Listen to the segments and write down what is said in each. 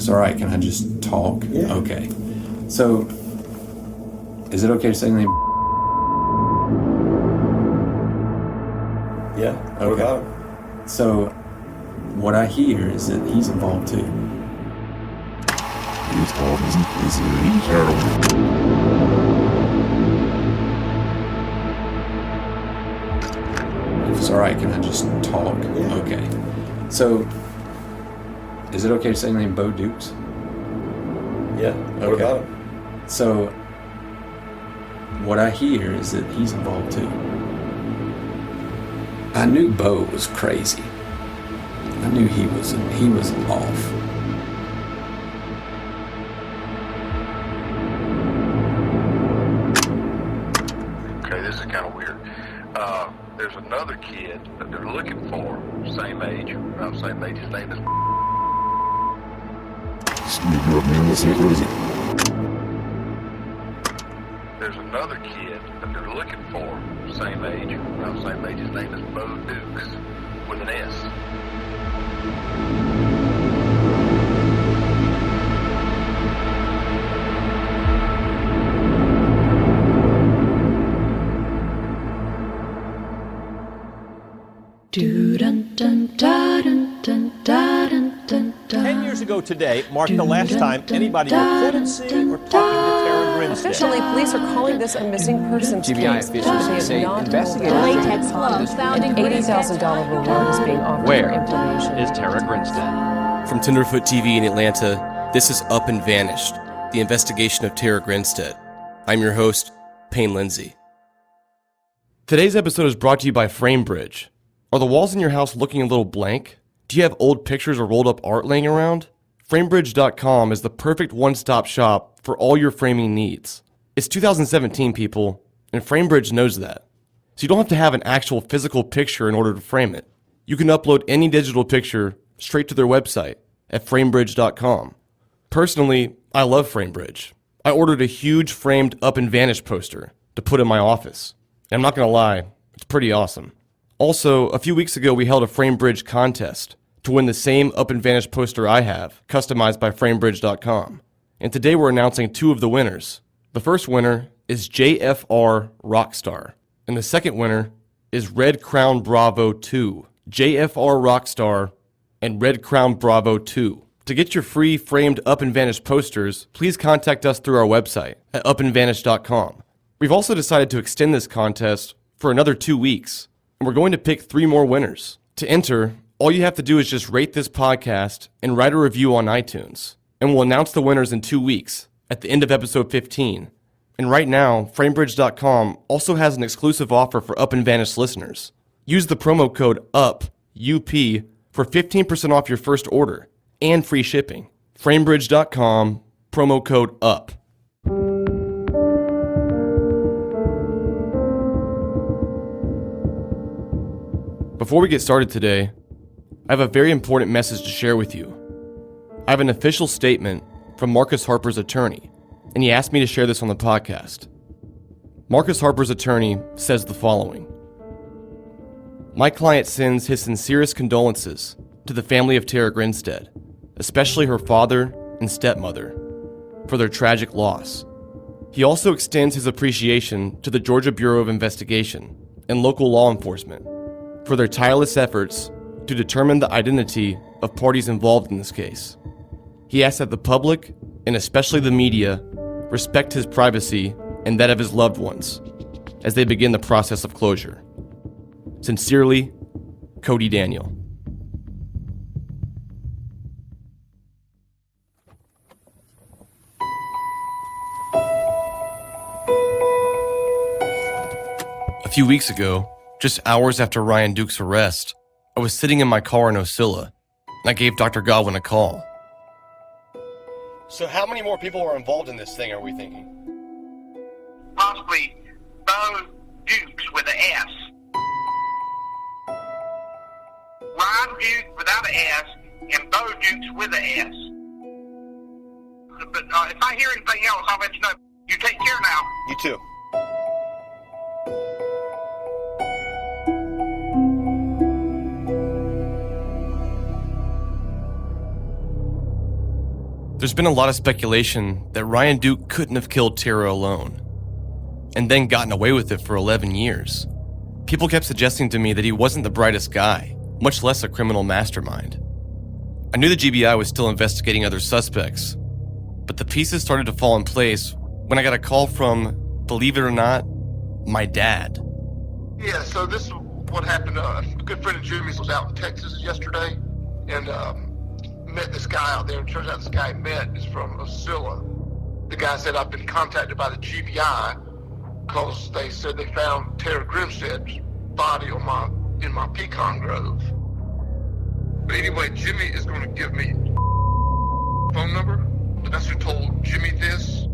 it's all right, can I just talk? Yeah. Okay. So, is it okay to say the name? Yeah. What Okay. about him? So, what I hear is that he's involved too. He's terrible. If it's all right, can I just talk? Yeah. Okay. So, is it okay to say the name Bo Dukes? Yeah. What Okay. about him? So, what I hear is that he's involved too. I knew Bo was crazy. I knew he was off. Okay, this is kind of weird. There's another kid that they're looking for, same age, around the same age. His name is. There's another kid that they're looking for, same age, around the same age. His name is Bo Dukes, with an S. Dun, dun, dun, dun, dun, dun, dun, 10 years ago today marked the last time anybody reported seeing or talking to Tara Grinstead. Officially, police are calling this a missing persons GBI case. officials say investigators latex gloves found in $80,000 reward is being offered Where for information. is Tara Grinstead? From Tenderfoot TV in Atlanta, this is Up and Vanished, the investigation of Tara Grinstead. I'm your host, Payne Lindsey. Today's episode is brought to you by FrameBridge. Are the walls in your house looking a little blank? Do you have old pictures or rolled up art laying around? FrameBridge.com is the perfect one-stop shop for all your framing needs. It's 2017, people, and FrameBridge knows that. So you don't have to have an actual physical picture in order to frame it. You can upload any digital picture straight to their website at FrameBridge.com. Personally, I love FrameBridge. I ordered a huge framed Up and Vanish poster to put in my office. And I'm not gonna lie, it's pretty awesome. Also, a few weeks ago we held a FrameBridge contest to win the same Up and Vanish poster I have, customized by FrameBridge.com. And today we're announcing two of the winners. The first winner is JFR Rockstar, and the second winner is Red Crown Bravo 2. JFR Rockstar and Red Crown Bravo 2. To get your free framed Up and Vanish posters, please contact us through our website at upandvanish.com. We've also decided to extend this contest for another 2 weeks, and we're going to pick 3 more winners. To enter, all you have to do is just rate this podcast and write a review on iTunes, and we'll announce the winners in 2 weeks at the end of episode 15. And right now, FrameBridge.com also has an exclusive offer for Up and Vanish listeners. Use the promo code UP, UP, for 15% off your first order and free shipping. FrameBridge.com, promo code UP. Before we get started today, I have a very important message to share with you. I have an official statement from Marcus Harper's attorney, and he asked me to share this on the podcast. Marcus Harper's attorney says the following. My client sends his sincerest condolences to the family of Tara Grinstead, especially her father and stepmother, for their tragic loss. He also extends his appreciation to the Georgia Bureau of Investigation and local law enforcement for their tireless efforts to determine the identity of parties involved in this case. He asks that the public, and especially the media, respect his privacy and that of his loved ones as they begin the process of closure. Sincerely, Cody Daniel. A few weeks ago, just hours after Ryan Duke's arrest, I was sitting in my car in Osceola, and I gave Dr. Godwin a call. So how many more people are involved in this thing, are we thinking? Possibly Bo Dukes with an S. Ryan Duke without an S and Bo Dukes with an S. But if I hear anything else, I'll let you know. You take care now. You too. There's been a lot of speculation that Ryan Duke couldn't have killed Tara alone, and then gotten away with it for 11 years. People kept suggesting to me that he wasn't the brightest guy, much less a criminal mastermind. I knew the GBI was still investigating other suspects, but the pieces started to fall in place when I got a call from, believe it or not, my dad. Yeah, so this is what happened. A good friend of Jimmy's was out in Texas yesterday and met this guy out there. It turns out this guy he met is from Osceola. The guy said, I've been contacted by the GBI because they said they found Tara Grinstead's body in my pecan grove. But anyway, Jimmy is going to give me phone number. That's who told Jimmy this.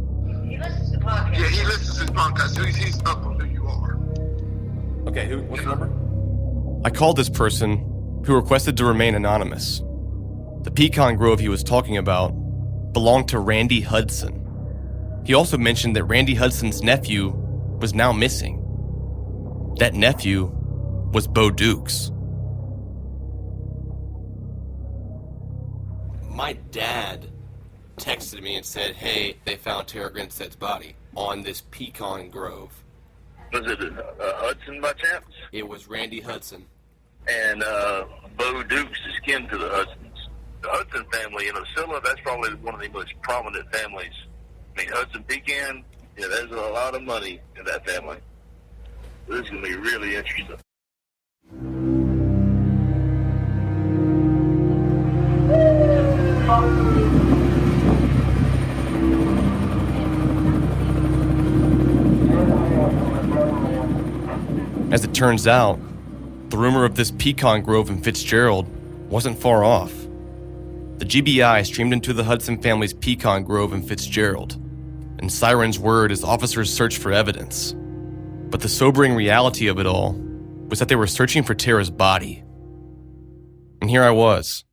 He listens to podcasts. Yeah, he listens to his podcast, so he's up on who you are. Okay, what's the number? I called this person, who requested to remain anonymous. The pecan grove he was talking about belonged to Randy Hudson. He also mentioned that Randy Hudson's nephew was now missing. That nephew was Bo Dukes. My dad texted me and said, hey, they found Tara Grinstead's body on this pecan grove. Was it Hudson by chance? It was Randy Hudson. And Bo Dukes is kin to the Hudsons. The Hudson family in Osceola, that's probably one of the most prominent families. I mean, Hudson Pecan, yeah, there's a lot of money in that family. This is going to be really interesting. As it turns out, the rumor of this pecan grove in Fitzgerald wasn't far off. The GBI streamed into the Hudson family's pecan grove in Fitzgerald, and sirens whirred as officers searched for evidence. But the sobering reality of it all was that they were searching for Tara's body. And here I was,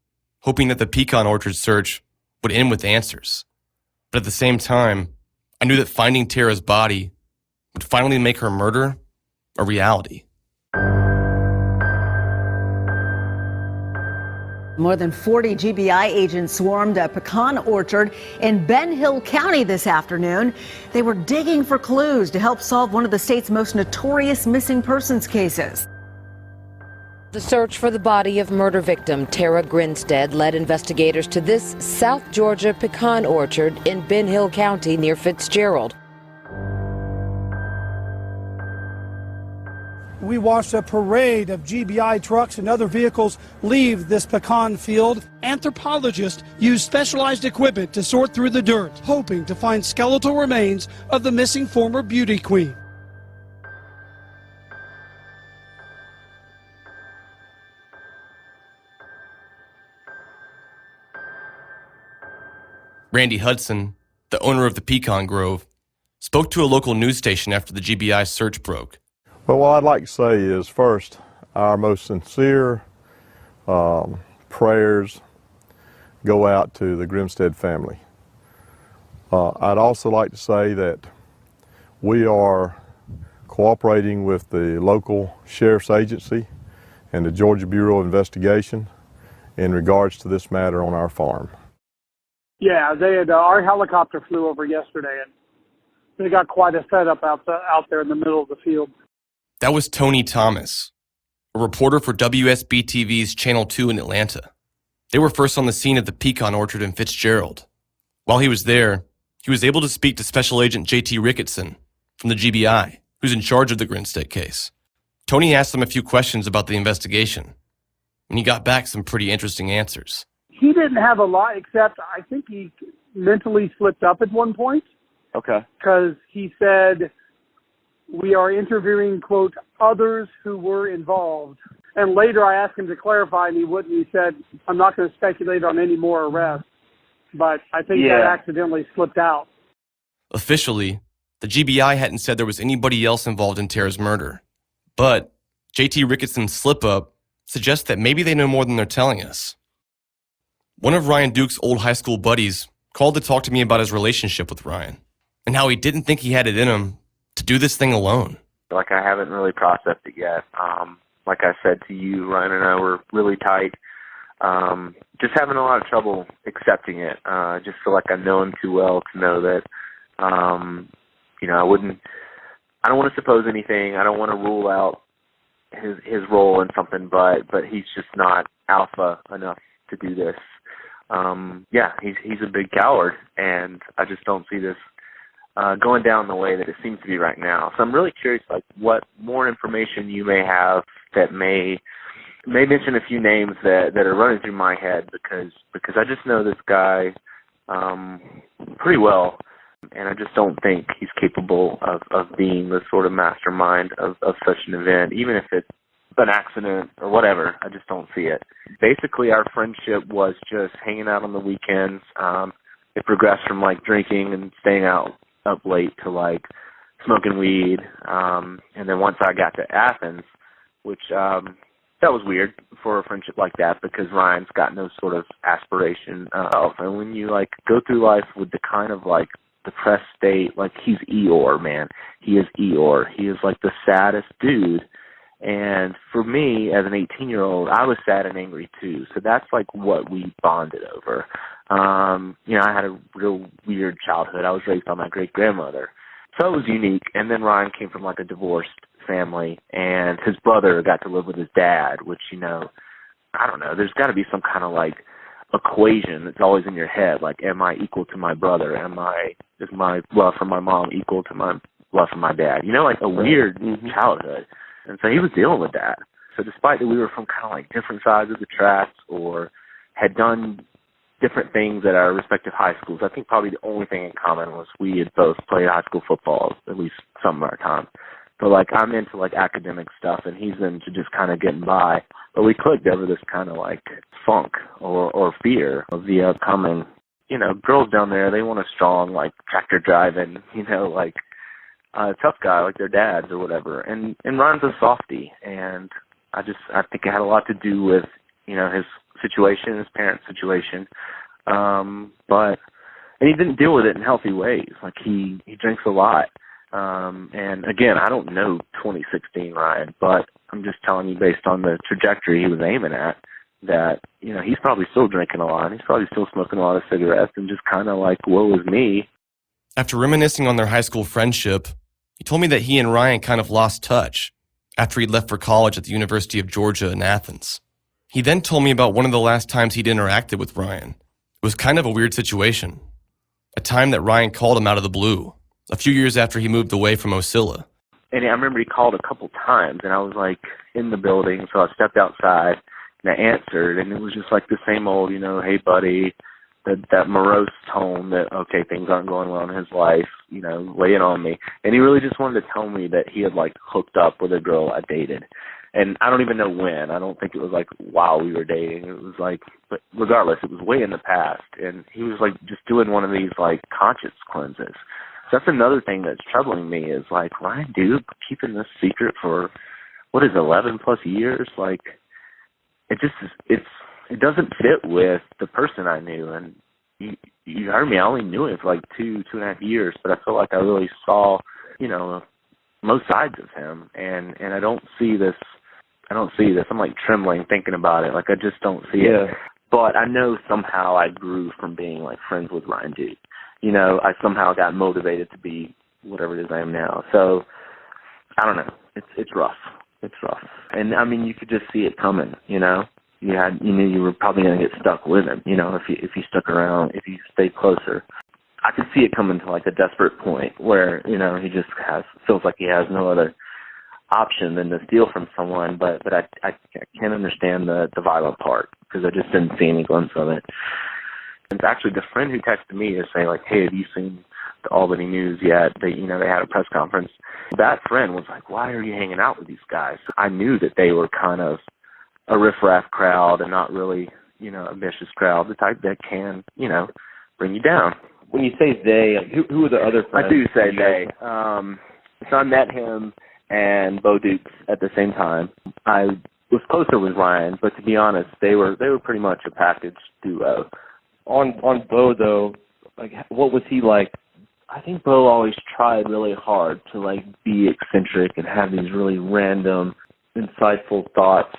hoping that the Pecan Orchard search would end with answers. But at the same time, I knew that finding Tara's body would finally make her murder a reality. More than 40 GBI agents swarmed a pecan orchard in Ben Hill County this afternoon. They were digging for clues to help solve one of the state's most notorious missing persons cases. The search for the body of murder victim Tara Grinstead led investigators to this South Georgia pecan orchard in Ben Hill County near Fitzgerald. We watched a parade of GBI trucks and other vehicles leave this pecan field. Anthropologists used specialized equipment to sort through the dirt, hoping to find skeletal remains of the missing former beauty queen. Randy Hudson, the owner of the Pecan Grove, spoke to a local news station after the GBI search broke. Well, what I'd like to say is, first, our most sincere prayers go out to the Grinstead family. I'd also like to say that we are cooperating with the local sheriff's agency and the Georgia Bureau of Investigation in regards to this matter on our farm. Yeah, they had our helicopter flew over yesterday, and they got quite a setup out there in the middle of the field. That was Tony Thomas, a reporter for WSB-TV's Channel 2 in Atlanta. They were first on the scene at the Pecan Orchard in Fitzgerald. While he was there, he was able to speak to Special Agent J.T. Ricketson from the GBI, who's in charge of the Grinstead case. Tony asked him a few questions about the investigation, and he got back some pretty interesting answers. He didn't have a lot, except I think he mentally slipped up at one point. Okay. Because he said, we are interviewing, quote, others who were involved. And later I asked him to clarify, and he wouldn't. He said, I'm not going to speculate on any more arrests. But I think that accidentally slipped out. Officially, the GBI hadn't said there was anybody else involved in Tara's murder. But J.T. Ricketson's slip-up suggests that maybe they know more than they're telling us. One of Ryan Duke's old high school buddies called to talk to me about his relationship with Ryan and how he didn't think he had it in him to do this thing alone. Like, I haven't really processed it yet. Like I said to you, Ryan and I were really tight. Just having a lot of trouble accepting it. Just feel like I know him too well to know that, I don't want to suppose anything. I don't want to rule out his role in something, but he's just not alpha enough to do this. He's a big coward, and I just don't see this going down the way that it seems to be right now. So I'm really curious, like, what more information you may have that may mention a few names that are running through my head, because I just know this guy pretty well, and I just don't think he's capable of being the sort of mastermind of such an event, even if it's an accident or whatever. I just don't see it. Basically, our friendship was just hanging out on the weekends. It progressed from, like, drinking and staying out up late to, like, smoking weed. And then once I got to Athens, which that was weird for a friendship like that, because Ryan's got no sort of aspiration. And when you, like, go through life with the kind of, like, depressed state, like, he's Eeyore, man. He is Eeyore. He is, like, the saddest dude. And for me, as an 18-year-old, I was sad and angry too. So that's, like, what we bonded over. I had a real weird childhood. I was raised by my great-grandmother. So it was unique. And then Ryan came from, like, a divorced family, and his brother got to live with his dad, which, I don't know. There's got to be some kind of, like, equation that's always in your head. Like, am I equal to my brother? Is my love for my mom equal to my love for my dad? Like a weird childhood. And so he was dealing with that. So despite that we were from kind of like different sides of the tracks or had done different things at our respective high schools, I think probably the only thing in common was we had both played high school football at least some of our time. So, like, I'm into, like, academic stuff, and he's into just kind of getting by. But we clicked over this kind of, like, funk or fear of the upcoming, girls down there, they want a strong, like, tractor driving, tough guy like their dads or whatever. And Ryan's a softie, and I think it had a lot to do with, his situation, his parents' situation. And he didn't deal with it in healthy ways. Like, he drinks a lot. And again, I don't know 2016 Ryan, but I'm just telling you based on the trajectory he was aiming at that, he's probably still drinking a lot. He's probably still smoking a lot of cigarettes and just kind of like, woe is me. After reminiscing on their high school friendship, he told me that he and Ryan kind of lost touch after he left for college at the University of Georgia in Athens. He then told me about one of the last times he'd interacted with Ryan. It was kind of a weird situation. A time that Ryan called him out of the blue, a few years after he moved away from Ocilla. And I remember he called a couple times, and I was, like, in the building, so I stepped outside, and I answered, and it was just, like, the same old, hey, buddy, that morose tone that, okay, things aren't going well in his life, lay it on me. And he really just wanted to tell me that he had, like, hooked up with a girl I dated. And I don't even know when. I don't think it was, like, while we were dating. It was, like, but regardless, it was way in the past. And he was, like, just doing one of these, like, conscience cleanses. That's another thing that's troubling me is, like, Ryan, dude, keeping this secret for, 11 plus years? Like, it doesn't fit with the person I knew. And you heard me, I only knew him for, like, 2.5 years, but I feel like I really saw, most sides of him. And I don't see this. I'm, like, trembling thinking about it. Like, I just don't see it. But I know somehow I grew from being, like, friends with Ryan Duke. I somehow got motivated to be whatever it is I am now. So, I don't know. It's rough. It's rough. And, I mean, you could just see it coming, You knew you were probably going to get stuck with him, if you stuck around, if you stayed closer. I could see it coming to, like, a desperate point where, he just feels like he has no other option than to steal from someone. But I can't understand the violent part because I just didn't see any glimpse of it. And actually, the friend who texted me is saying, like, hey, have you seen the Albany News yet? They had a press conference. That friend was like, why are you hanging out with these guys? I knew that they were kind of a riffraff crowd and not really, a vicious crowd, the type that can, bring you down. When you say they, who are the other friends? I do say they. So I met him and Bo Dukes at the same time. I was closer with Ryan, but to be honest, they were pretty much a package duo. On Bo, though, like, what was he like? I think Bo always tried really hard to, like, be eccentric and have these really random, insightful thoughts.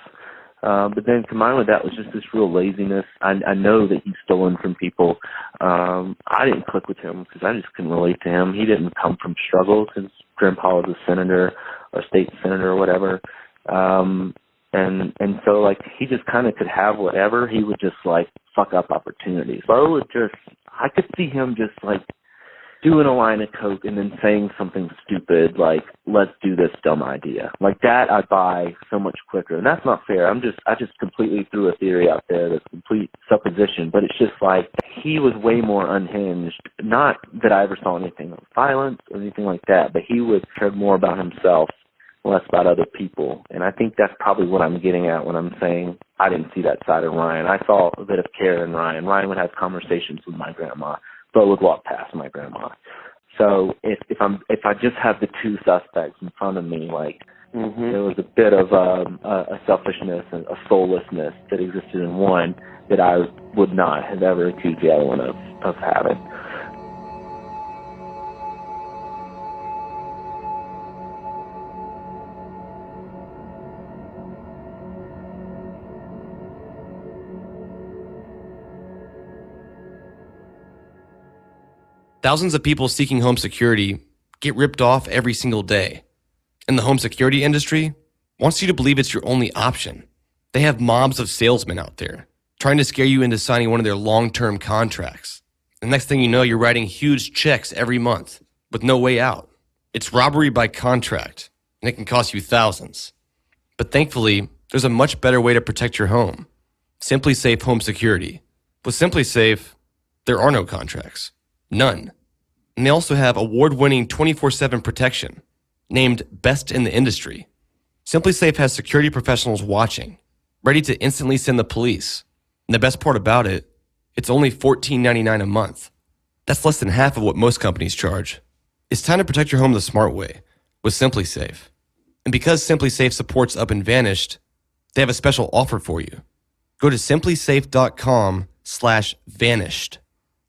But then combined with that was just this real laziness. I know that he's stolen from people. I didn't click with him because I just couldn't relate to him. He didn't come from struggle because Grandpa was a senator or state senator or whatever. And so, like, he just kind of could have whatever. He would just, like, fuck up opportunities. Bo would just, I could see him just, like, doing a line of coke and then saying something stupid like, let's do this dumb idea. Like that I'd buy so much quicker. And that's not fair. I just completely threw a theory out there that's complete supposition, but it's just like he was way more unhinged. Not that I ever saw anything of violence or anything like that, but he would care more about himself, less about other people. And I think that's probably what I'm getting at when I'm saying I didn't see that side of Ryan. I saw a bit of care in Ryan. Ryan would have conversations with my grandma. Bo would walk past my grandma. So if I just have the two suspects in front of me, like there was a bit of a selfishness and a soullessness that existed in one that I would not have ever accused the other one of having. Thousands of people seeking home security get ripped off every single day. And the home security industry wants you to believe it's your only option. They have mobs of salesmen out there trying to scare you into signing one of their long-term contracts. The next thing you know, you're writing huge checks every month with no way out. It's robbery by contract, and it can cost you thousands. But thankfully, there's a much better way to protect your home. SimpliSafe Home Security. With SimpliSafe, there are no contracts. None. And they also have award-winning 24/7 protection, named Best in the Industry. SimpliSafe has security professionals watching, ready to instantly send the police. And the best part about it, it's only $14.99 a month. That's less than half of what most companies charge. It's time to protect your home the smart way with SimpliSafe. And because SimpliSafe supports Up and Vanished, they have a special offer for you. Go to simplisafe.com/vanished.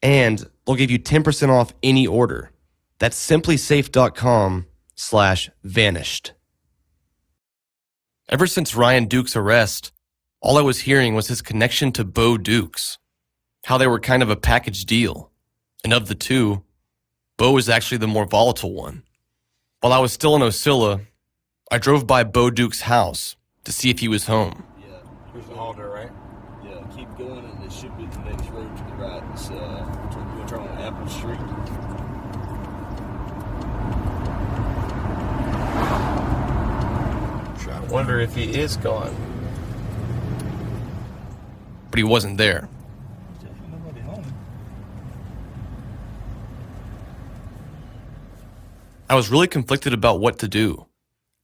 And they'll give you 10% off any order. That's simplisafe.com/vanished. Ever since Ryan Duke's arrest, all I was hearing was his connection to Bo Dukes, how they were kind of a package deal. And of the two, Bo was actually the more volatile one. While I was still in Osceola, I drove by Bo Duke's house to see if he was home. Yeah, here's the Halter, right? Yeah, keep going and it should be the next road to the right. It's between turn on Apple Street. I wonder if he is gone. But he wasn't there. I was really conflicted about what to do.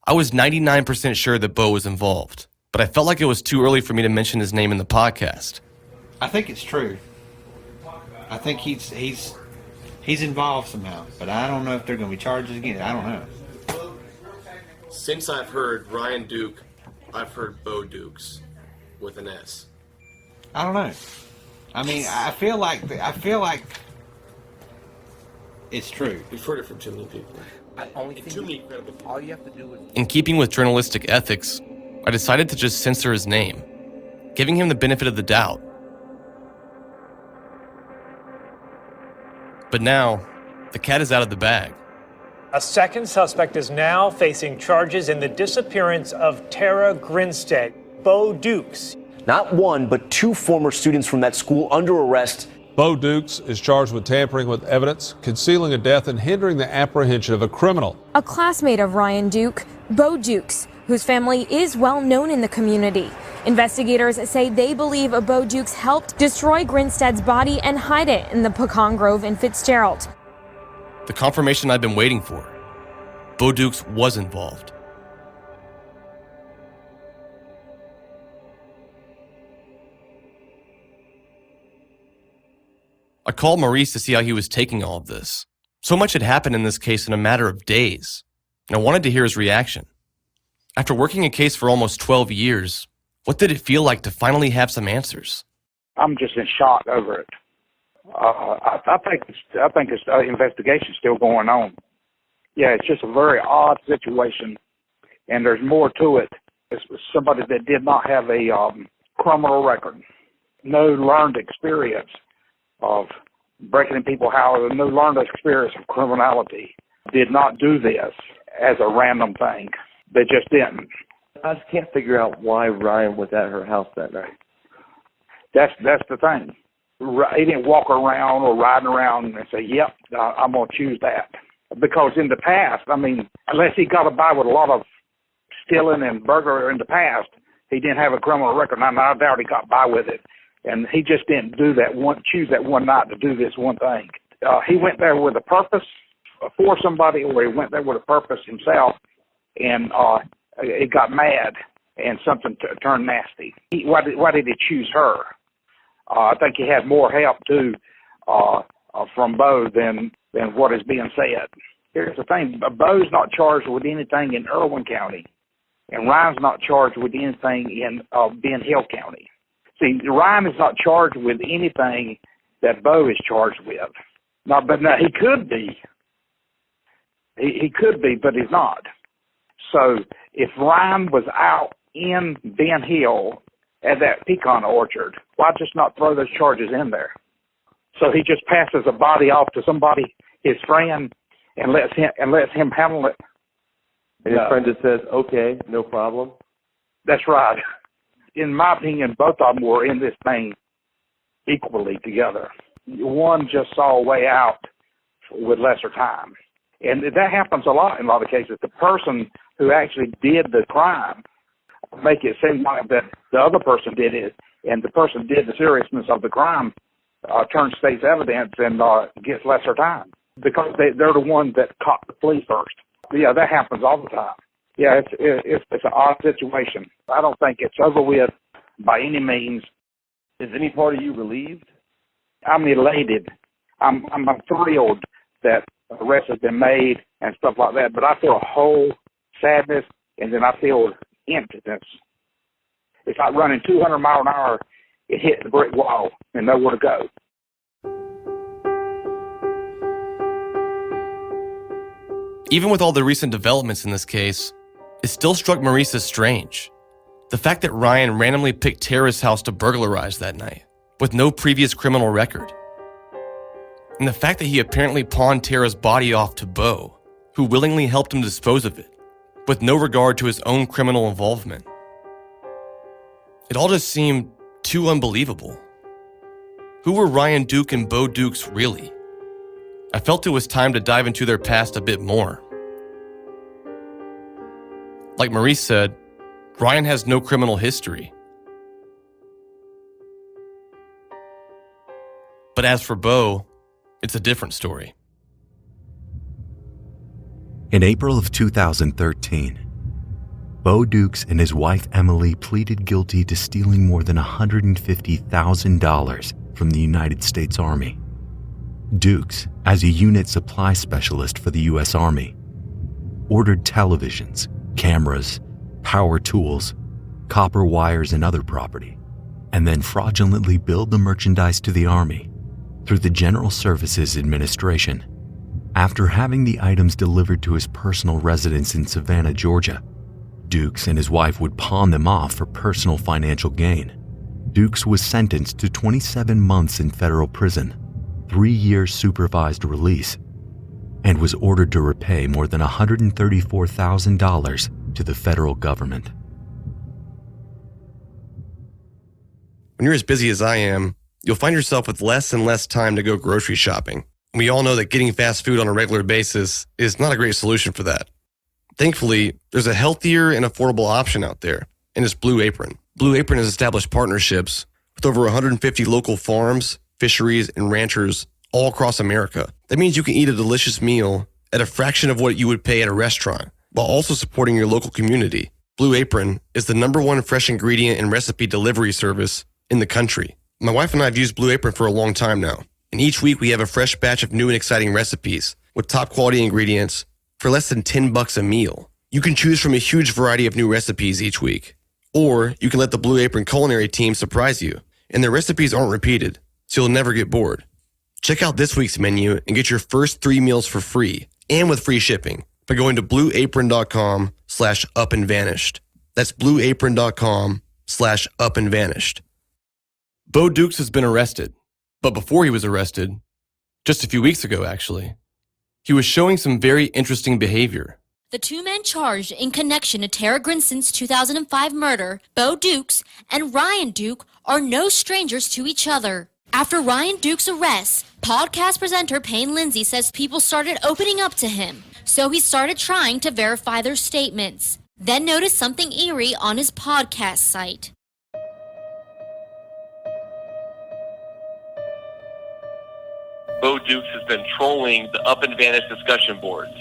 I was 99% sure that Bo was involved, but I felt like it was too early for me to mention his name in the podcast. I think it's true. I think he's involved somehow, but I don't know if they're going to be charges again. I don't know. Since I've heard Ryan Duke, I've heard Bo Dukes with an S. I don't know. I mean, I feel like it's true. We've heard it from too many people. All you have to do is... In keeping with journalistic ethics, I decided to just censor his name, giving him the benefit of the doubt. But now, the cat is out of the bag. A second suspect is now facing charges in the disappearance of Tara Grinstead, Bo Dukes. Not one, but two former students from that school under arrest. Bo Dukes is charged with tampering with evidence, concealing a death, and hindering the apprehension of a criminal. A classmate of Ryan Duke, Bo Dukes, whose family is well known in the community. Investigators say they believe Bo Dukes helped destroy Grinstead's body and hide it in the Pecan Grove in Fitzgerald. The confirmation I've been waiting for. Bo Dukes was involved. I called Maurice to see how he was taking all of this. So much had happened in this case in a matter of days, and I wanted to hear his reaction. After working a case for almost 12 years, what did it feel like to finally have some answers? I'm just in shock over it. I think this investigation is still going on. Yeah, it's just a very odd situation, and there's more to it It's somebody that did not have a criminal record, no learned experience of breaking in people's houses, no learned experience of criminality, did not do this as a random thing. They just didn't. I just can't figure out why Ryan was at her house that night. That's the thing. He didn't walk around or riding around and say, yep, I'm going to choose that. Because in the past, I mean, unless he got by with a lot of stealing and burglary in the past, he didn't have a criminal record. I doubt he got by with it. And he just didn't choose that one night to do this one thing. He went there with a purpose for somebody, or he went there with a purpose himself, and it got mad and something turned nasty. Why did he choose her? I think he had more help too from Bo than what is being said. Here's the thing: Bo's not charged with anything in Irwin County, and Ryan's not charged with anything in Ben Hill County. See, Ryan is not charged with anything that Bo is charged with. But he could be. He could be, but he's not. So if Ryan was out in Ben Hill at that pecan orchard, why just not throw those charges in there? So he just passes a body off to somebody, his friend, and lets him handle it. And his friend just says, okay, no problem. That's right. In my opinion, both of them were in this thing equally together. One just saw a way out with lesser time. And that happens a lot in a lot of cases. The person who actually did the crime make it seem like that the other person did it, and the person did the seriousness of the crime, turns state's evidence and gets lesser time because they're the one that caught the police first. Yeah, that happens all the time. Yeah, it's an odd situation. I don't think it's over with by any means. Is any part of you relieved? I'm elated. I'm thrilled that arrest has been made and stuff like that, but I feel a whole sadness, and then I feel emptiness. It's like running 200 miles an hour and hitting the brick wall and nowhere to go. Even with all the recent developments in this case, it still struck Maurice as strange. The fact that Ryan randomly picked Tara's house to burglarize that night, with no previous criminal record. And the fact that he apparently pawned Tara's body off to Bo, who willingly helped him dispose of it, with no regard to his own criminal involvement. It all just seemed too unbelievable. Who were Ryan Duke and Bo Dukes really? I felt it was time to dive into their past a bit more. Like Maurice said, Ryan has no criminal history. But as for Bo, it's a different story. In April of 2013, Bo Dukes and his wife Emily pleaded guilty to stealing more than $150,000 from the United States Army. Dukes, as a unit supply specialist for the U.S. Army, ordered televisions, cameras, power tools, copper wires, and other property, and then fraudulently billed the merchandise to the Army through the General Services Administration. After having the items delivered to his personal residence in Savannah, Georgia, Dukes and his wife would pawn them off for personal financial gain. Dukes was sentenced to 27 months in federal prison, 3 years supervised release, and was ordered to repay more than $134,000 to the federal government. When you're as busy as I am, you'll find yourself with less and less time to go grocery shopping. We all know that getting fast food on a regular basis is not a great solution for that. Thankfully, there's a healthier and affordable option out there, and it's Blue Apron. Blue Apron has established partnerships with over 150 local farms, fisheries, and ranchers all across America. That means you can eat a delicious meal at a fraction of what you would pay at a restaurant, while also supporting your local community. Blue Apron is the #1 fresh ingredient and recipe delivery service in the country. My wife and I have used Blue Apron for a long time now, and each week we have a fresh batch of new and exciting recipes with top quality ingredients for less than $10 a meal. You can choose from a huge variety of new recipes each week, or you can let the Blue Apron culinary team surprise you, and their recipes aren't repeated, so you'll never get bored. Check out this week's menu and get your first 3 meals for free and with free shipping by going to blueapron.com/upandvanished. That's blueapron.com/upandvanished. Bo Dukes has been arrested, but before he was arrested, just a few weeks ago actually, he was showing some very interesting behavior. The two men charged in connection to Tara Grinstead's 2005 murder, Bo Dukes and Ryan Duke, are no strangers to each other. After Ryan Duke's arrest, podcast presenter Payne Lindsey says people started opening up to him, so he started trying to verify their statements, then noticed something eerie on his podcast site. Bo Dukes has been trolling the Up and Vanish discussion boards.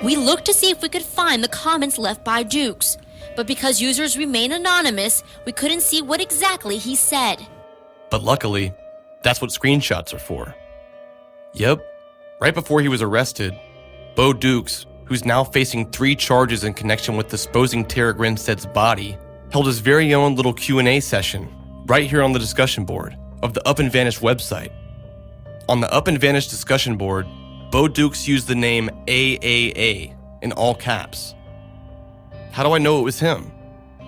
We looked to see if we could find the comments left by Dukes, but because users remain anonymous, we couldn't see what exactly he said. But luckily, that's what screenshots are for. Yep, right before he was arrested, Bo Dukes, who's now facing 3 charges in connection with disposing Tara Grinstead's body, held his very own little Q&A session right here on the discussion board of the Up and Vanish website. On the Up and Vanish discussion board, Bo Dukes used the name AAA in all caps. How do I know it was him?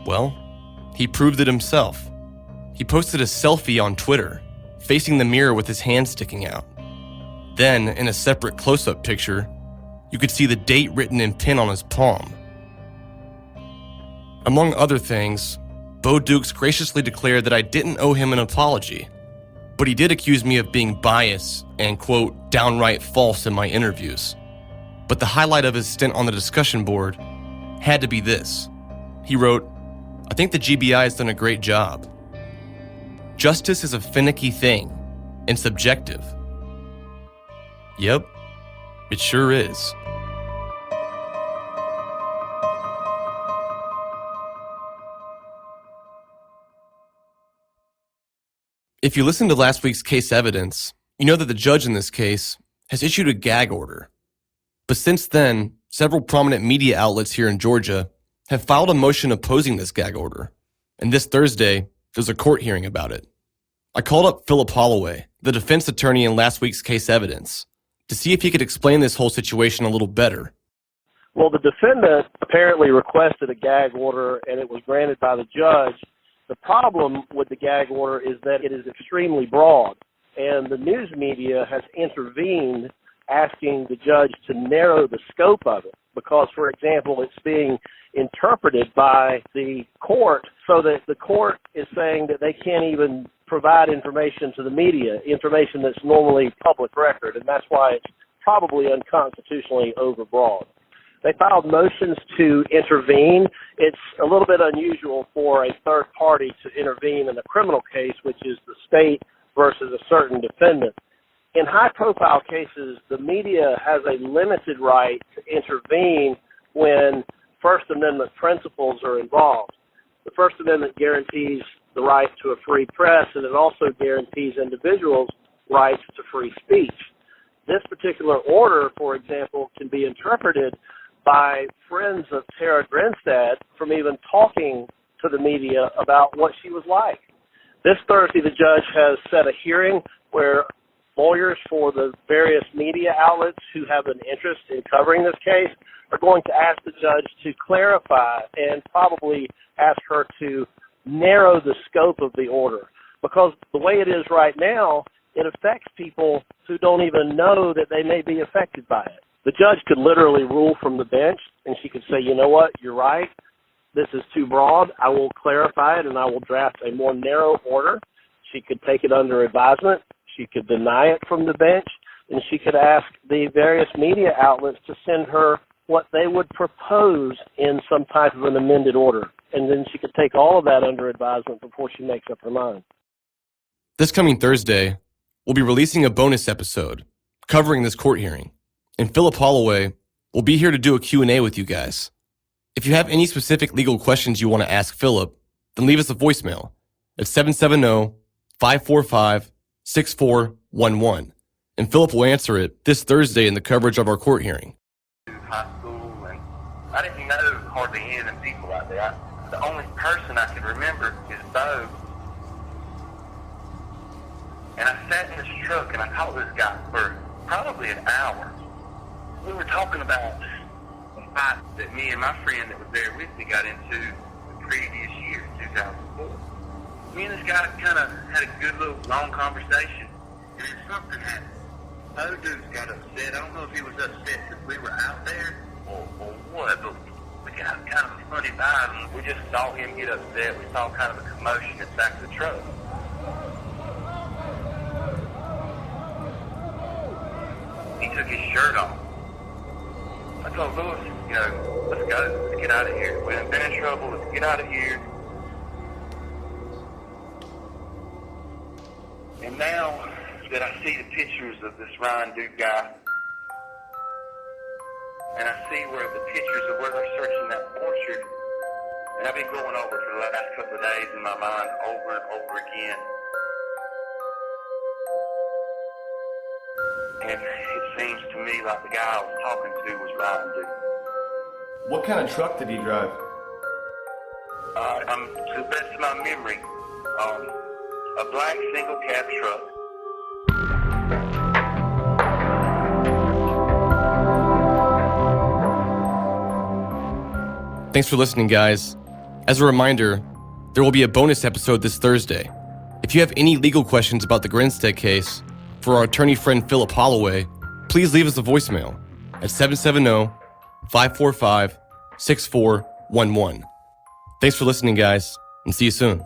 Well, he proved it himself. He posted a selfie on Twitter, facing the mirror with his hand sticking out. Then, in a separate close-up picture, you could see the date written in pen on his palm. Among other things, Bo Dukes graciously declared that I didn't owe him an apology, but he did accuse me of being biased and, quote, downright false in my interviews. But the highlight of his stint on the discussion board had to be this. He wrote, "I think the GBI has done a great job. Justice is a finicky thing and subjective." Yep, it sure is. If you listened to last week's case evidence, you know that the judge in this case has issued a gag order. But since then, several prominent media outlets here in Georgia have filed a motion opposing this gag order. And this Thursday, there's a court hearing about it. I called up Philip Holloway, the defense attorney in last week's case evidence, to see if he could explain this whole situation a little better. Well, the defendant apparently requested a gag order, and it was granted by the judge. The problem with the gag order is that it is extremely broad, and the news media has intervened asking the judge to narrow the scope of it because, for example, it's being interpreted by the court so that the court is saying that they can't even provide information to the media, information that's normally public record, and that's why it's probably unconstitutionally overbroad. They filed motions to intervene. It's a little bit unusual for a third party to intervene in a criminal case, which is the state versus a certain defendant. In high-profile cases, the media has a limited right to intervene when First Amendment principles are involved. The First Amendment guarantees the right to a free press, and it also guarantees individuals' rights to free speech. This particular order, for example, can be interpreted by friends of Tara Grinstead from even talking to the media about what she was like. This Thursday, the judge has set a hearing where lawyers for the various media outlets who have an interest in covering this case are going to ask the judge to clarify and probably ask her to narrow the scope of the order. Because the way it is right now, it affects people who don't even know that they may be affected by it. The judge could literally rule from the bench, and she could say, you know what, you're right, this is too broad, I will clarify it, and I will draft a more narrow order. She could take it under advisement, she could deny it from the bench, and she could ask the various media outlets to send her what they would propose in some type of an amended order. And then she could take all of that under advisement before she makes up her mind. This coming Thursday, we'll be releasing a bonus episode covering this court hearing. And Philip Holloway will be here to do a Q&A with you guys. If you have any specific legal questions you want to ask Philip, then leave us a voicemail at 770-545-6411. And Philip will answer it this Thursday in the coverage of our court hearing. High school, and I didn't know hardly any of them people out there. The only person I can remember is Bo. And I sat in this truck and I talked to this guy for probably an hour. we were talking about a fight that me and my friend that was there with me got into the previous year, 2004. Me and this guy kind of had a good little long conversation, and it's something that Bo Dukes got upset. I don't know if he was upset that we were out there or what, but we got kind of a funny vibe, and we just saw him get upset. We saw kind of a commotion in the back of the truck. He took his shirt off. I told Lewis, let's go. Let's get out of here. We haven't been in trouble. Let's get out of here. And now that I see the pictures of this Ryan Duke guy, and I see where the pictures of where they're searching that orchard, and I've been going over for the last couple of days in my mind over and over again. And it seems to me like the guy I was talking to was Ryan Duke. What kind of truck did he drive? To the best of my memory, a black single cab truck. Thanks for listening, guys. As a reminder, there will be a bonus episode this Thursday. If you have any legal questions about the Grinstead case, for our attorney friend Philip Holloway, please leave us a voicemail at 770-545-6411. Thanks for listening, guys, and see you soon.